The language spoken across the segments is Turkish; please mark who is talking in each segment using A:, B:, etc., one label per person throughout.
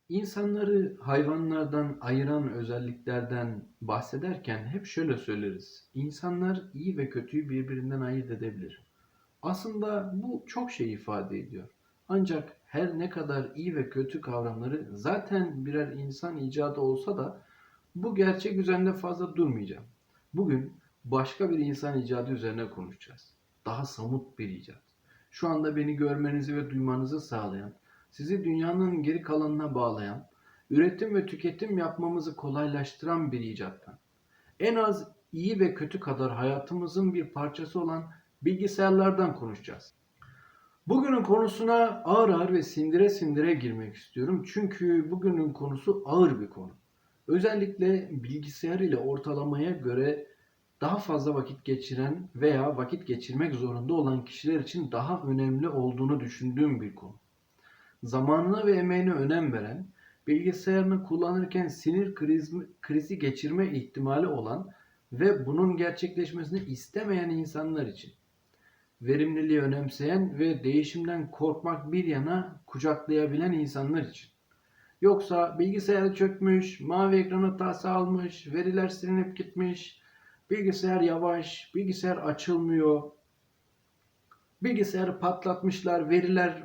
A: İnsanları hayvanlardan ayıran özelliklerden bahsederken hep şöyle söyleriz. İnsanlar iyi ve kötüyü birbirinden ayırt edebilir. Aslında bu çok şey ifade ediyor. Ancak her ne kadar iyi ve kötü kavramları zaten birer insan icadı olsa da bu gerçek üzerinde fazla durmayacağım. Bugün başka bir insan icadı üzerine konuşacağız. Daha somut bir icat. Şu anda beni görmenizi ve duymanızı sağlayan, sizi dünyanın geri kalanına bağlayan, üretim ve tüketim yapmamızı kolaylaştıran bir icattan. En az iyi ve kötü kadar hayatımızın bir parçası olan bilgisayarlardan konuşacağız. Bugünün konusuna ağır ağır ve sindire sindire girmek istiyorum. Çünkü bugünün konusu ağır bir konu. Özellikle bilgisayar ile ortalamaya göre daha fazla vakit geçiren veya vakit geçirmek zorunda olan kişiler için daha önemli olduğunu düşündüğüm bir konu. Zamanına ve emeğine önem veren, bilgisayarını kullanırken krizi geçirme ihtimali olan ve bunun gerçekleşmesini istemeyen insanlar için. Verimliliği önemseyen ve değişimden korkmak bir yana kucaklayabilen insanlar için. Yoksa bilgisayarı çökmüş, mavi ekran hatası almış, veriler silinip gitmiş, bilgisayar yavaş, bilgisayar açılmıyor, bilgisayarı patlatmışlar, veriler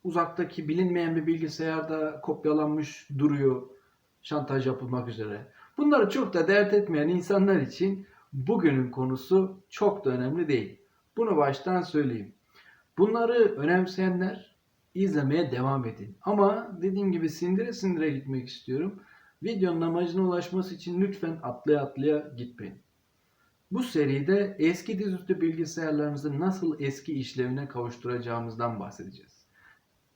A: uzaktaki bilinmeyen bir bilgisayarda kopyalanmış duruyor, şantaj yapılmak üzere. Bunları çok da dert etmeyen insanlar için bugünün konusu çok da önemli değil. Bunu baştan söyleyeyim. Bunları önemseyenler izlemeye devam edin. Ama dediğim gibi sindire sindire gitmek istiyorum. Videonun amacına ulaşması için lütfen atlaya atlaya gitmeyin. Bu seride eski dizüstü bilgisayarlarınızı nasıl eski işlevine kavuşturacağımızdan bahsedeceğiz.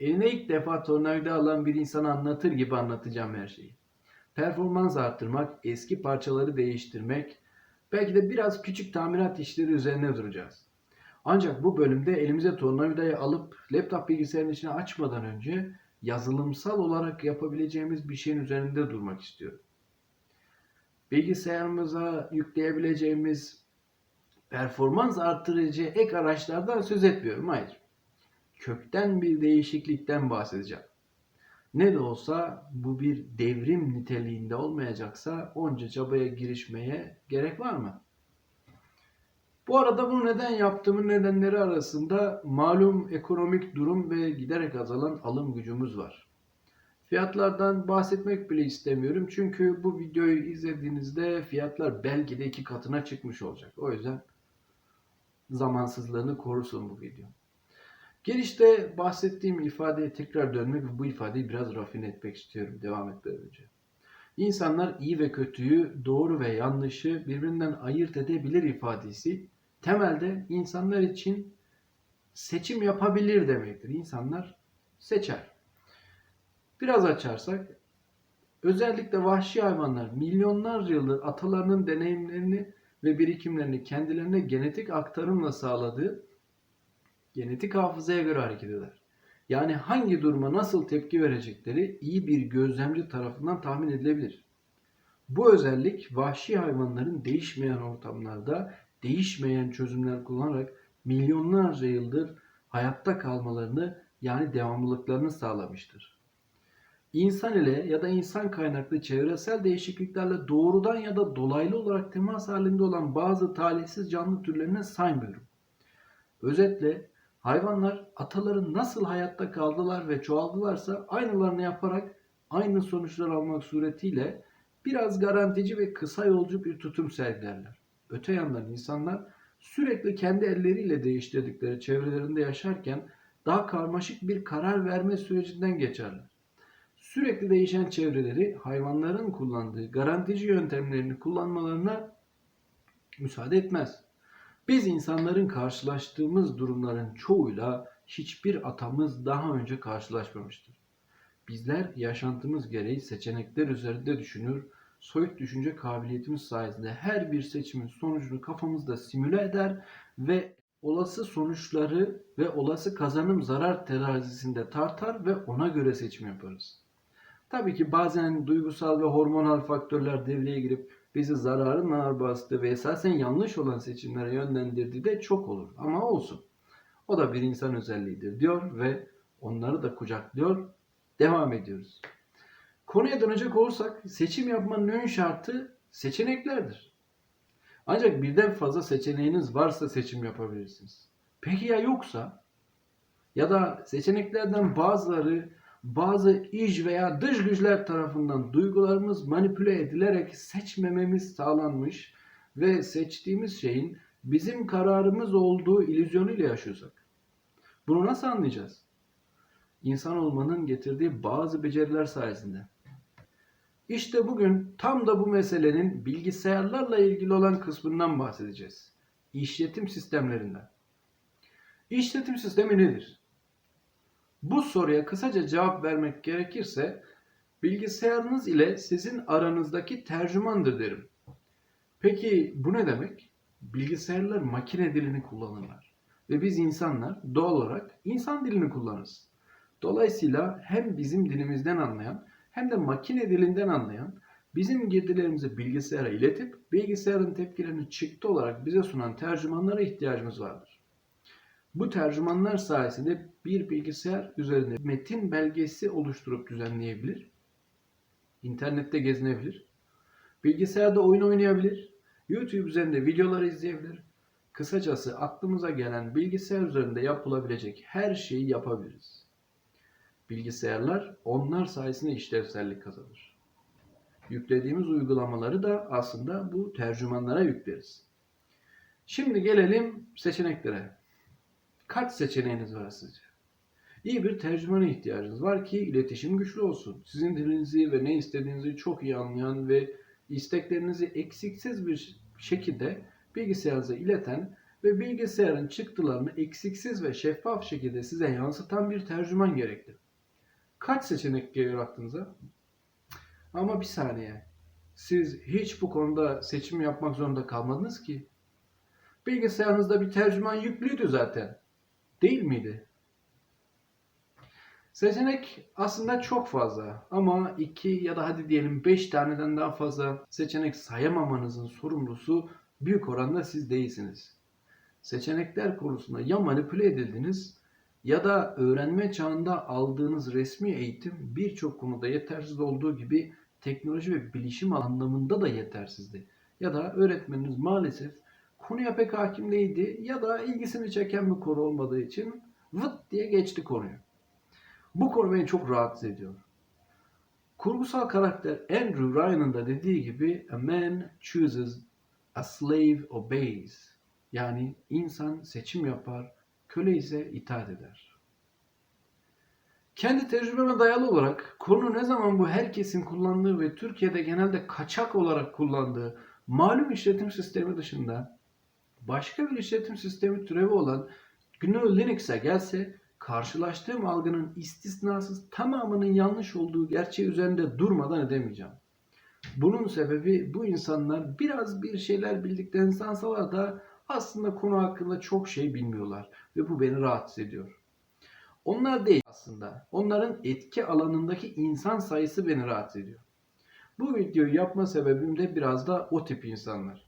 A: Eline ilk defa tornavida alan bir insana anlatır gibi anlatacağım her şeyi. Performans arttırmak, eski parçaları değiştirmek, belki de biraz küçük tamirat işleri üzerine duracağız. Ancak bu bölümde elimize tornavidayı alıp laptop bilgisayarın içine açmadan önce yazılımsal olarak yapabileceğimiz bir şeyin üzerinde durmak istiyorum. Bilgisayarımıza yükleyebileceğimiz performans artırıcı ek araçlardan söz etmiyorum. Hayır. Kökten bir değişiklikten bahsedeceğim. Ne de olsa bu bir devrim niteliğinde olmayacaksa onca çabaya girişmeye gerek var mı? Bu arada bunu neden yaptığımın nedenleri arasında malum ekonomik durum ve giderek azalan alım gücümüz var. Fiyatlardan bahsetmek bile istemiyorum çünkü bu videoyu izlediğinizde fiyatlar belki de 2 katına çıkmış olacak. O yüzden zamansızlığını korusun bu video. Girişte bahsettiğim ifadeye tekrar dönmek ve bu ifadeyi biraz rafine etmek istiyorum devam etmeden önce. İnsanlar iyi ve kötüyü, doğru ve yanlışı birbirinden ayırt edebilir ifadesi temelde insanlar için seçim yapabilir demektir. İnsanlar seçer. Biraz açarsak, özellikle vahşi hayvanlar milyonlarca yıldır atalarının deneyimlerini ve birikimlerini kendilerine genetik aktarımla sağladığı genetik hafızaya göre hareket eder. Yani hangi duruma nasıl tepki verecekleri iyi bir gözlemci tarafından tahmin edilebilir. Bu özellik vahşi hayvanların değişmeyen ortamlarda değişmeyen çözümler kullanarak milyonlarca yıldır hayatta kalmalarını yani devamlılıklarını sağlamıştır. İnsan ile ya da insan kaynaklı çevresel değişikliklerle doğrudan ya da dolaylı olarak temas halinde olan bazı talihsiz canlı türlerine saymıyorum. Özetle hayvanlar ataları nasıl hayatta kaldılar ve çoğaldılarsa aynılarını yaparak aynı sonuçlar almak suretiyle biraz garantici ve kısa yolcu bir tutum sergilerler. Öte yandan insanlar sürekli kendi elleriyle değiştirdikleri çevrelerinde yaşarken daha karmaşık bir karar verme sürecinden geçerler. Sürekli değişen çevreleri hayvanların kullandığı garantici yöntemlerini kullanmalarına müsaade etmez. Biz insanların karşılaştığımız durumların çoğuyla hiçbir atamız daha önce karşılaşmamıştır. Bizler yaşantımız gereği seçenekler üzerinde düşünür, soyut düşünce kabiliyetimiz sayesinde her bir seçimin sonucunu kafamızda simüle eder ve olası sonuçları ve olası kazanım zarar terazisinde tartar ve ona göre seçim yaparız. Tabii ki bazen duygusal ve hormonal faktörler devreye girip bizi zararın ağır bastığı ve esasen yanlış olan seçimlere yönlendirdiği de çok olur. Ama olsun. O da bir insan özelliğidir diyor ve onları da kucaklıyor. Devam ediyoruz. Konuya dönecek olursak seçim yapmanın ön şartı seçeneklerdir. Ancak birden fazla seçeneğiniz varsa seçim yapabilirsiniz. Peki ya yoksa? Ya da seçeneklerden bazıları bazı iç veya dış güçler tarafından duygularımız manipüle edilerek seçmememiz sağlanmış ve seçtiğimiz şeyin bizim kararımız olduğu illüzyonuyla yaşıyorsak. Bunu nasıl anlayacağız? İnsan olmanın getirdiği bazı beceriler sayesinde. İşte bugün tam da bu meselenin bilgisayarlarla ilgili olan kısmından bahsedeceğiz. İşletim sistemlerinden. İşletim sistemi nedir? Bu soruya kısaca cevap vermek gerekirse bilgisayarınız ile sizin aranızdaki tercümandır derim. Peki bu ne demek? Bilgisayarlar makine dilini kullanırlar. Ve biz insanlar doğal olarak insan dilini kullanırız. Dolayısıyla hem bizim dilimizden anlayan hem de makine dilinden anlayan bizim girdilerimizi bilgisayara iletip bilgisayarın tepkilerini çıktı olarak bize sunan tercümanlara ihtiyacımız vardır. Bu tercümanlar sayesinde bir bilgisayar üzerinde metin belgesi oluşturup düzenleyebilir, internette gezinebilir, bilgisayarda oyun oynayabilir, YouTube üzerinde videolar izleyebilir. Kısacası aklımıza gelen bilgisayar üzerinde yapılabilecek her şeyi yapabiliriz. Bilgisayarlar onlar sayesinde işlevsellik kazanır. Yüklediğimiz uygulamaları da aslında bu tercümanlara yükleriz. Şimdi gelelim seçeneklere. Kaç seçeneğiniz var sizce? İyi bir tercümana ihtiyacınız var ki iletişim güçlü olsun. Sizin dilinizi ve ne istediğinizi çok iyi anlayan ve isteklerinizi eksiksiz bir şekilde bilgisayarınıza ileten ve bilgisayarın çıktılarını eksiksiz ve şeffaf şekilde size yansıtan bir tercüman gerekli. Kaç seçenek geliyor aklınıza? Ama bir saniye. Siz hiç bu konuda seçim yapmak zorunda kalmadınız ki. Bilgisayarınızda bir tercüman yüklüydü zaten. Değil miydi? Seçenek aslında çok fazla ama 2 ya da hadi diyelim 5 taneden daha fazla seçenek sayamamanızın sorumlusu büyük oranda siz değilsiniz. Seçenekler konusunda ya manipüle edildiniz ya da öğrenme çağında aldığınız resmi eğitim birçok konuda yetersiz olduğu gibi teknoloji ve bilişim anlamında da yetersizdi. Ya da öğretmeniniz maalesef konuya pek hakim değildi ya da ilgisini çeken bir konu olmadığı için vıt diye geçti konuyu. Bu konu beni çok rahatsız ediyor. Kurgusal karakter Andrew Ryan'ın da dediği gibi "A man chooses, a slave obeys." Yani insan seçim yapar, köle ise itaat eder. Kendi tecrübeme dayalı olarak konu ne zaman bu herkesin kullandığı ve Türkiye'de genelde kaçak olarak kullandığı malum işletim sistemi dışında başka bir işletim sistemi türevi olan GNU Linux'e gelse karşılaştığım algının istisnasız tamamının yanlış olduğu gerçeği üzerinde durmadan edemeyeceğim. Bunun sebebi bu insanlar biraz bir şeyler bildiklerini sansalar da aslında konu hakkında çok şey bilmiyorlar ve bu beni rahatsız ediyor. Onlar değil aslında. Onların etki alanındaki insan sayısı beni rahatsız ediyor. Bu videoyu yapma sebebim de biraz da o tip insanlar.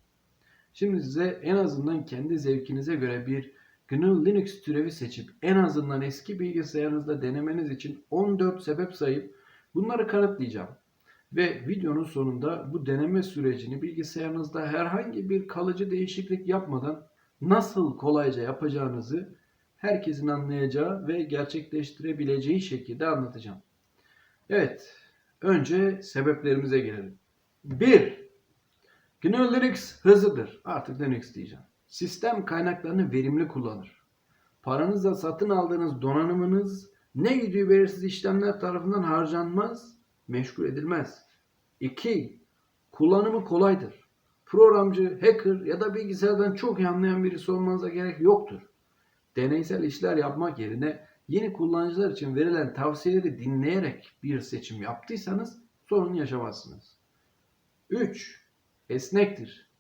A: Şimdi size en azından kendi zevkinize göre bir GNU Linux türevi seçip en azından eski bilgisayarınızda denemeniz için 14 sebep sayıp bunları kanıtlayacağım. Ve videonun sonunda bu deneme sürecini bilgisayarınızda herhangi bir kalıcı değişiklik yapmadan nasıl kolayca yapacağınızı herkesin anlayacağı ve gerçekleştirebileceği şekilde anlatacağım. Evet, önce sebeplerimize gelelim. 1. GNU Linux hızlıdır. Artık Linux diyeceğim. Sistem kaynaklarını verimli kullanır. Paranızla satın aldığınız donanımınız ne güdüğü belirsiz işlemler tarafından harcanmaz, meşgul edilmez. 2. Kullanımı kolaydır. Programcı, hacker ya da bilgisayardan çok iyi anlayan birisi olmanıza gerek yoktur. Deneysel işler yapmak yerine yeni kullanıcılar için verilen tavsiyeleri dinleyerek bir seçim yaptıysanız sorun yaşamazsınız. 3. Esnektir.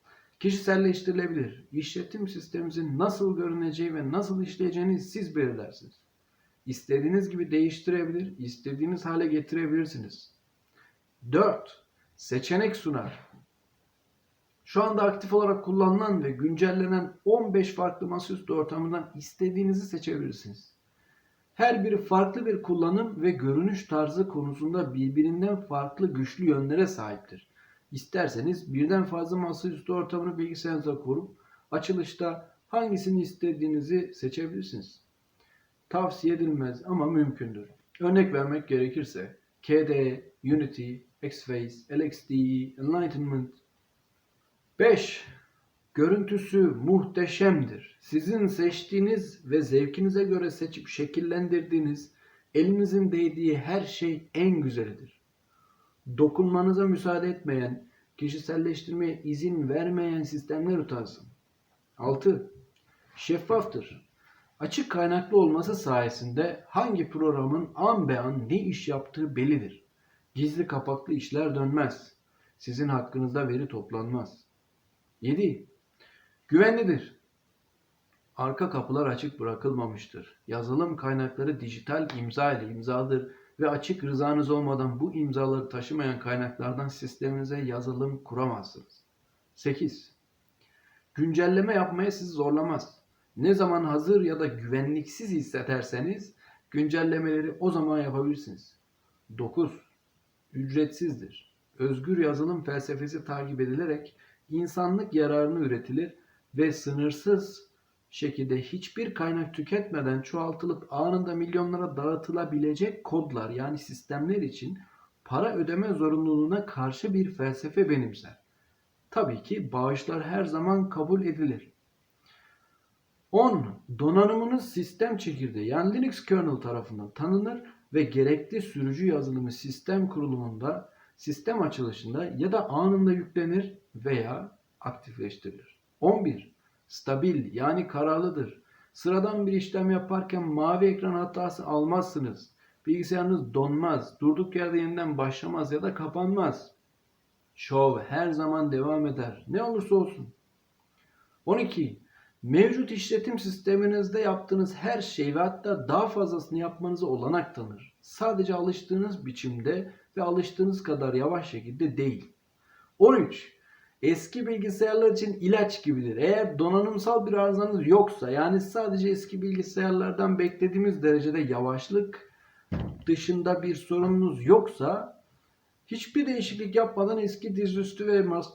A: Kişiselleştirilebilir. İşletim sisteminizin nasıl görüneceği ve nasıl işleyeceğini siz belirlersiniz. İstediğiniz gibi değiştirebilir, istediğiniz hale getirebilirsiniz. 4. Seçenek sunar. Şu anda aktif olarak kullanılan ve güncellenen 15 farklı masaüstü ortamından istediğinizi seçebilirsiniz. Her biri farklı bir kullanım ve görünüş tarzı konusunda birbirinden farklı güçlü yönlere sahiptir. İsterseniz birden fazla masaüstü ortamını bilgisayarınıza kurup açılışta hangisini istediğinizi seçebilirsiniz. Tavsiye edilmez ama mümkündür. Örnek vermek gerekirse KDE, Unity, Xface, LXDE, Enlightenment. 5. Görüntüsü muhteşemdir. Sizin seçtiğiniz ve zevkinize göre seçip şekillendirdiğiniz, elinizin değdiği her şey en güzelidir. Dokunmanıza müsaade etmeyen, kişiselleştirmeye izin vermeyen sistemler utansın. 6. Şeffaftır. Açık kaynaklı olması sayesinde hangi programın an be an ne iş yaptığı bellidir. Gizli kapaklı işler dönmez. Sizin hakkınızda veri toplanmaz. 7. Güvenlidir. Arka kapılar açık bırakılmamıştır. Yazılım kaynakları dijital imza ile imzalıdır ve açık rızanız olmadan bu imzaları taşımayan kaynaklardan sisteminize yazılım kuramazsınız. 8. Güncelleme yapmaya sizi zorlamaz. Ne zaman hazır ya da güvenliksiz hissederseniz güncellemeleri o zaman yapabilirsiniz. 9. Ücretsizdir. Özgür yazılım felsefesi takip edilerek insanlık yararını üretilir ve sınırsız şekilde hiçbir kaynak tüketmeden çoğaltılıp anında milyonlara dağıtılabilecek kodlar yani sistemler için para ödeme zorunluluğuna karşı bir felsefe benimser. Tabii ki bağışlar her zaman kabul edilir. 10. Donanımınız sistem çekirdeği yani Linux kernel tarafından tanınır ve gerekli sürücü yazılımı sistem kurulumunda, sistem açılışında ya da anında yüklenir veya aktifleştirilir. 11. Stabil yani kararlıdır. Sıradan bir işlem yaparken mavi ekran hatası almazsınız. Bilgisayarınız donmaz, durduk yerde yeniden başlamaz ya da kapanmaz. Şov her zaman devam eder. Ne olursa olsun. 12. Mevcut işletim sisteminizde yaptığınız her şey ve hatta daha fazlasını yapmanıza olanak tanır. Sadece alıştığınız biçimde ve alıştığınız kadar yavaş şekilde değil. 13. Eski bilgisayarlar için ilaç gibidir. Eğer donanımsal bir arızanız yoksa yani sadece eski bilgisayarlardan beklediğimiz derecede yavaşlık dışında bir sorununuz yoksa hiçbir değişiklik yapmadan eski dizüstü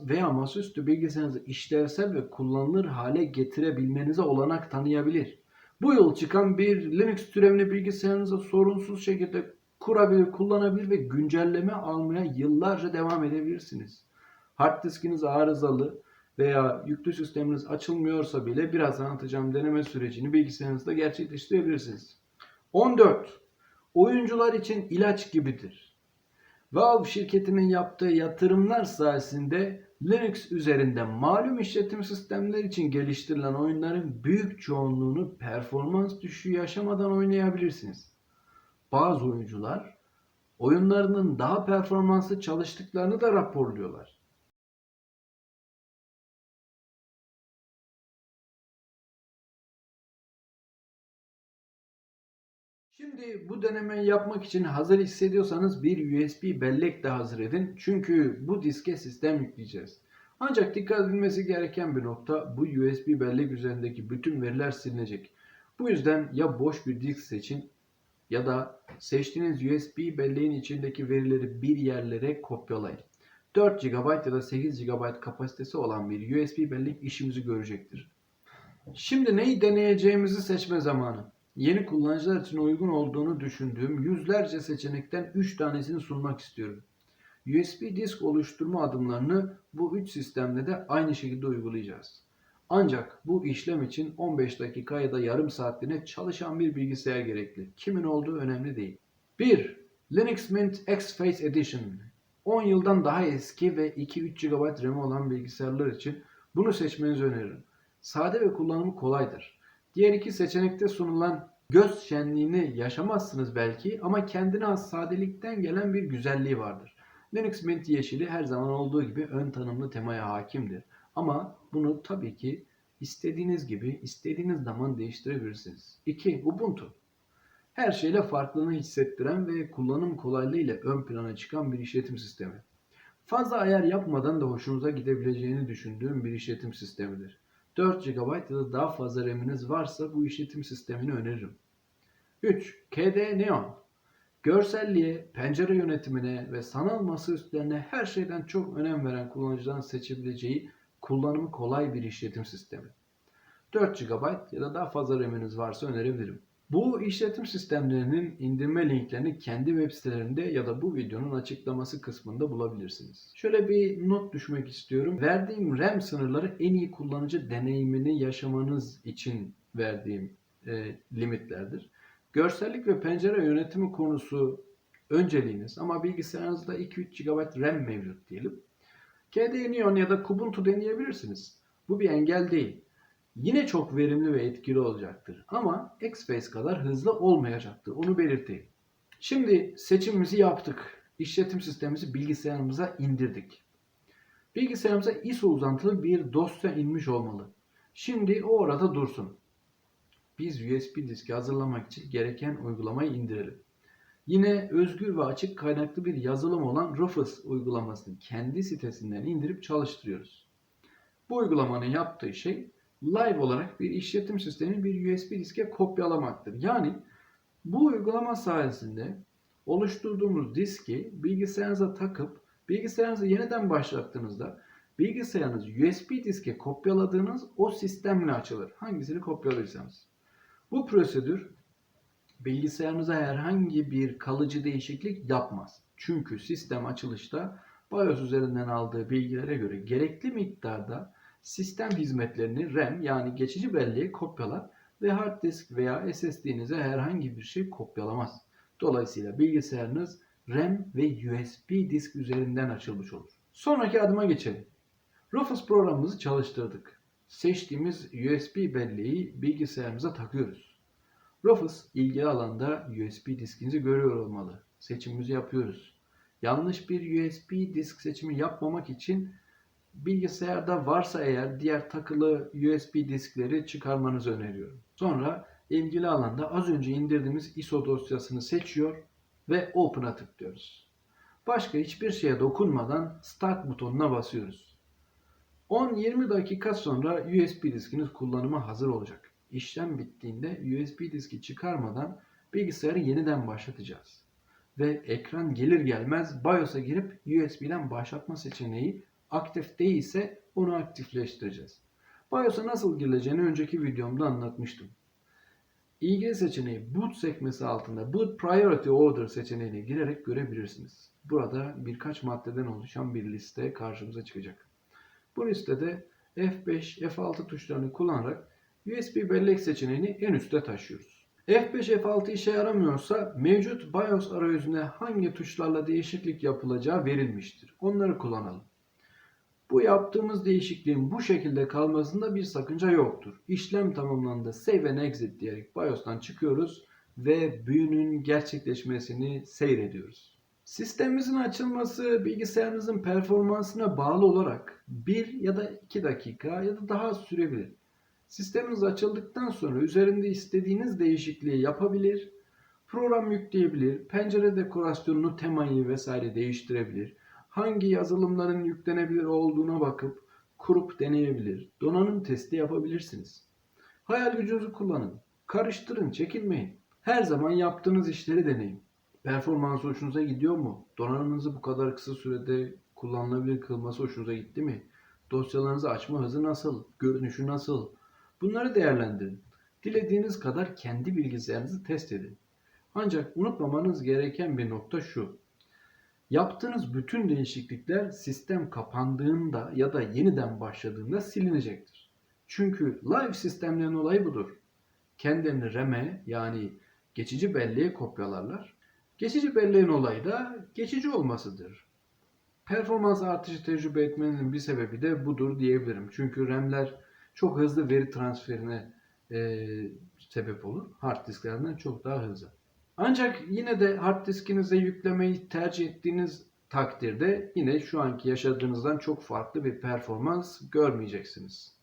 A: veya masaüstü bilgisayarınızı işlevsel ve kullanılır hale getirebilmenize olanak tanıyabilir. Bu yıl çıkan bir Linux türevini bilgisayarınıza sorunsuz şekilde kurabilir, kullanabilir ve güncelleme almaya yıllarca devam edebilirsiniz. Hard diskiniz arızalı veya yüklü sisteminiz açılmıyorsa bile birazdan anlatacağım deneme sürecini bilgisayarınızda gerçekleştirebilirsiniz. 14. Oyuncular için ilaç gibidir. Valve şirketinin yaptığı yatırımlar sayesinde Linux üzerinde malum işletim sistemleri için geliştirilen oyunların büyük çoğunluğunu performans düşüğü yaşamadan oynayabilirsiniz. Bazı oyuncular oyunlarının daha performanslı çalıştıklarını da raporluyorlar. Şimdi bu denemeyi yapmak için hazır hissediyorsanız bir USB bellek de hazır edin. Çünkü bu diske sistem yükleyeceğiz. Ancak dikkat edilmesi gereken bir nokta bu USB bellek üzerindeki bütün veriler silinecek. Bu yüzden ya boş bir disk seçin ya da seçtiğiniz USB belleğin içindeki verileri bir yerlere kopyalayın. 4 GB ya da 8 GB kapasitesi olan bir USB bellek işimizi görecektir. Şimdi neyi deneyeceğimizi seçme zamanı. Yeni kullanıcılar için uygun olduğunu düşündüğüm yüzlerce seçenekten 3 tanesini sunmak istiyorum. USB disk oluşturma adımlarını bu 3 sistemde de aynı şekilde uygulayacağız. Ancak bu işlem için 15 dakika ya da yarım saatliğine çalışan bir bilgisayar gerekli. Kimin olduğu önemli değil. 1. Linux Mint X-Face Edition. 10 yıldan daha eski ve 2-3 GB RAM olan bilgisayarlar için bunu seçmenizi öneririm. Sade ve kullanımı kolaydır. Diğer iki seçenekte sunulan göz şenliğini yaşamazsınız belki ama kendine has sadelikten gelen bir güzelliği vardır. Linux Mint yeşili her zaman olduğu gibi ön tanımlı temaya hakimdir. Ama bunu tabii ki istediğiniz gibi, istediğiniz zaman değiştirebilirsiniz. 2. Ubuntu. Her şeyle farklılığını hissettiren ve kullanım kolaylığıyla ön plana çıkan bir işletim sistemi. Fazla ayar yapmadan da hoşunuza gidebileceğini düşündüğüm bir işletim sistemidir. 4 GB ya da daha fazla RAM'iniz varsa bu işletim sistemini öneririm. 3. KDE Neon. Görselliğe, pencere yönetimine ve sanal masaüstlerine her şeyden çok önem veren kullanıcıların seçebileceği kullanımı kolay bir işletim sistemi. 4 GB ya da daha fazla RAM'iniz varsa önerebilirim. Bu işletim sistemlerinin indirme linklerini kendi web sitelerinde ya da bu videonun açıklaması kısmında bulabilirsiniz. Şöyle bir not düşmek istiyorum. Verdiğim RAM sınırları en iyi kullanıcı deneyimini yaşamanız için verdiğim limitlerdir. Görsellik ve pencere yönetimi konusu önceliğiniz ama bilgisayarınızda 2-3 GB RAM mevcut diyelim. KDE Neon ya da Kubuntu deneyebilirsiniz. Bu bir engel değil. Yine çok verimli ve etkili olacaktır. Ama Xfce kadar hızlı olmayacaktır. Onu belirteyim. Şimdi seçimimizi yaptık. İşletim sistemimizi bilgisayarımıza indirdik. Bilgisayarımıza ISO uzantılı bir dosya inmiş olmalı. Şimdi o orada dursun. Biz USB diski hazırlamak için gereken uygulamayı indirelim. Yine özgür ve açık kaynaklı bir yazılım olan Rufus uygulamasını kendi sitesinden indirip çalıştırıyoruz. Bu uygulamanın yaptığı şey live olarak bir işletim sistemini bir USB diske kopyalamaktır. Yani bu uygulama sayesinde oluşturduğumuz diski bilgisayarınıza takıp bilgisayarınızı yeniden başlattığınızda bilgisayarınız USB diske kopyaladığınız o sistemle açılır. Hangisini kopyaladıysanız. Bu prosedür bilgisayarınıza herhangi bir kalıcı değişiklik yapmaz. Çünkü sistem açılışta BIOS üzerinden aldığı bilgilere göre gerekli miktarda sistem hizmetlerini RAM yani geçici belleğe kopyalar ve hard disk veya SSD'nize herhangi bir şey kopyalamaz. Dolayısıyla bilgisayarınız RAM ve USB disk üzerinden açılmış olur. Sonraki adıma geçelim. Rufus programımızı çalıştırdık. Seçtiğimiz USB belleği bilgisayarımıza takıyoruz. Rufus ilgili alanda USB diskinizi görüyor olmalı. Seçimimizi yapıyoruz. Yanlış bir USB disk seçimi yapmamak için bilgisayarda varsa eğer diğer takılı USB diskleri çıkarmanızı öneriyorum. Sonra ilgili alanda az önce indirdiğimiz ISO dosyasını seçiyor ve Open'a tıklıyoruz. Başka hiçbir şeye dokunmadan Start butonuna basıyoruz. 10-20 dakika sonra USB diskiniz kullanıma hazır olacak. İşlem bittiğinde USB diski çıkarmadan bilgisayarı yeniden başlatacağız. Ve ekran gelir gelmez BIOS'a girip USB'den başlatma seçeneği aktif değilse onu aktifleştireceğiz. BIOS'a nasıl girileceğini önceki videomda anlatmıştım. İlgili seçeneği boot sekmesi altında Boot Priority Order seçeneğine girerek görebilirsiniz. Burada birkaç maddeden oluşan bir liste karşımıza çıkacak. Bu listede F5, F6 tuşlarını kullanarak USB bellek seçeneğini en üste taşıyoruz. F5, F6 işe yaramıyorsa mevcut BIOS arayüzüne hangi tuşlarla değişiklik yapılacağı verilmiştir. Onları kullanalım. Bu yaptığımız değişikliğin bu şekilde kalmasında bir sakınca yoktur. İşlem tamamlandı. Save and Exit diyerek BIOS'tan çıkıyoruz ve büyünün gerçekleşmesini seyrediyoruz. Sistemimizin açılması bilgisayarınızın performansına bağlı olarak 1 ya da 2 dakika ya da daha sürebilir. Sisteminiz açıldıktan sonra üzerinde istediğiniz değişikliği yapabilir, program yükleyebilir, pencere dekorasyonunu, temayı vesaire değiştirebilir. Hangi yazılımların yüklenebilir olduğuna bakıp kurup deneyebilir. Donanım testi yapabilirsiniz. Hayal gücünüzü kullanın. Karıştırın, çekinmeyin. Her zaman yaptığınız işleri deneyin. Performansı hoşunuza gidiyor mu? Donanımınızı bu kadar kısa sürede kullanılabilir kılması hoşunuza gitti mi? Dosyalarınızı açma hızı nasıl? Görünüşü nasıl? Bunları değerlendirin. Dilediğiniz kadar kendi bilgisayarınızı test edin. Ancak unutmamanız gereken bir nokta şu. Yaptığınız bütün değişiklikler sistem kapandığında ya da yeniden başladığında silinecektir. Çünkü live sistemlerin olayı budur. Kendilerini RAM'e yani geçici belleğe kopyalarlar. Geçici belleğin olayı da geçici olmasıdır. Performans artışı tecrübe etmenizin bir sebebi de budur diyebilirim. Çünkü RAM'ler çok hızlı veri transferine sebep olur. Hard disklerinden çok daha hızlı. Ancak yine de hard diskinize yüklemeyi tercih ettiğiniz takdirde yine şu anki yaşadığınızdan çok farklı bir performans görmeyeceksiniz.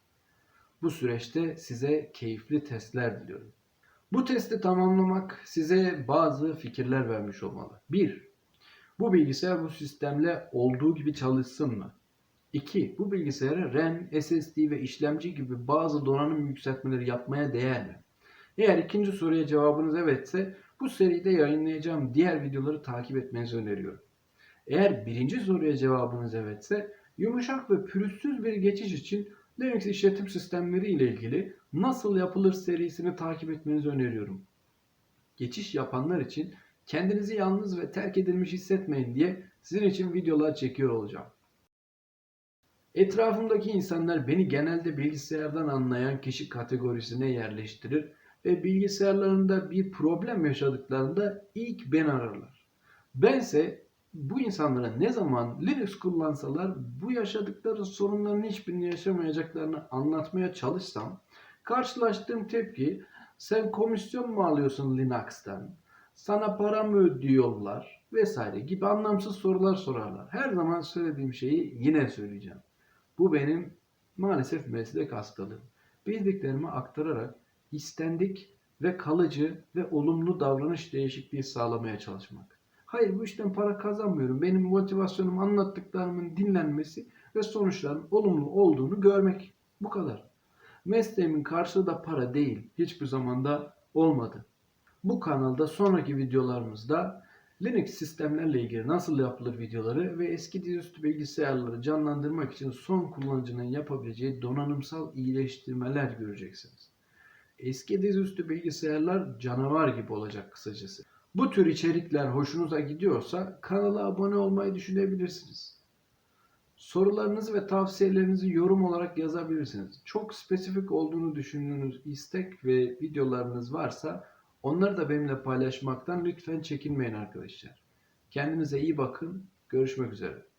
A: Bu süreçte size keyifli testler diliyorum. Bu testi tamamlamak size bazı fikirler vermiş olmalı. 1. Bu bilgisayar bu sistemle olduğu gibi çalışsın mı? 2. Bu bilgisayara RAM, SSD ve işlemci gibi bazı donanım yükseltmeleri yapmaya değer mi? Eğer ikinci soruya cevabınız evetse bu seride yayınlayacağım diğer videoları takip etmenizi öneriyorum. Eğer birinci soruya cevabınız evetse yumuşak ve pürüzsüz bir geçiş için Linux işletim sistemleri ile ilgili nasıl yapılır serisini takip etmenizi öneriyorum. Geçiş yapanlar için kendinizi yalnız ve terk edilmiş hissetmeyin diye sizin için videolar çekiyor olacağım. Etrafımdaki insanlar beni genelde bilgisayardan anlayan kişi kategorisine yerleştirir ve bilgisayarlarında bir problem yaşadıklarında ilk beni ararlar. Bense bu insanlara ne zaman Linux kullansalar bu yaşadıkları sorunların hiçbirini yaşamayacaklarını anlatmaya çalışsam karşılaştığım tepki sen komisyon mu alıyorsun Linux'tan? Sana para mı ödüyorlar? Vesaire gibi anlamsız sorular sorarlar. Her zaman söylediğim şeyi yine söyleyeceğim. Bu benim maalesef meslek hastalığım. Bildiklerimi aktararak istendik ve kalıcı ve olumlu davranış değişikliği sağlamaya çalışmak. Hayır bu işten para kazanmıyorum. Benim motivasyonum anlattıklarımın dinlenmesi ve sonuçların olumlu olduğunu görmek. Bu kadar. Mesleğimin karşılığı da para değil. Hiçbir zaman da olmadı. Bu kanalda sonraki videolarımızda Linux sistemlerle ilgili nasıl yapılır videoları ve eski dizüstü bilgisayarları canlandırmak için son kullanıcının yapabileceği donanımsal iyileştirmeler göreceksiniz. Eski dizüstü bilgisayarlar canavar gibi olacak kısacası. Bu tür içerikler hoşunuza gidiyorsa kanala abone olmayı düşünebilirsiniz. Sorularınızı ve tavsiyelerinizi yorum olarak yazabilirsiniz. Çok spesifik olduğunu düşündüğünüz istek ve videolarınız varsa onları da benimle paylaşmaktan lütfen çekinmeyin arkadaşlar. Kendinize iyi bakın. Görüşmek üzere.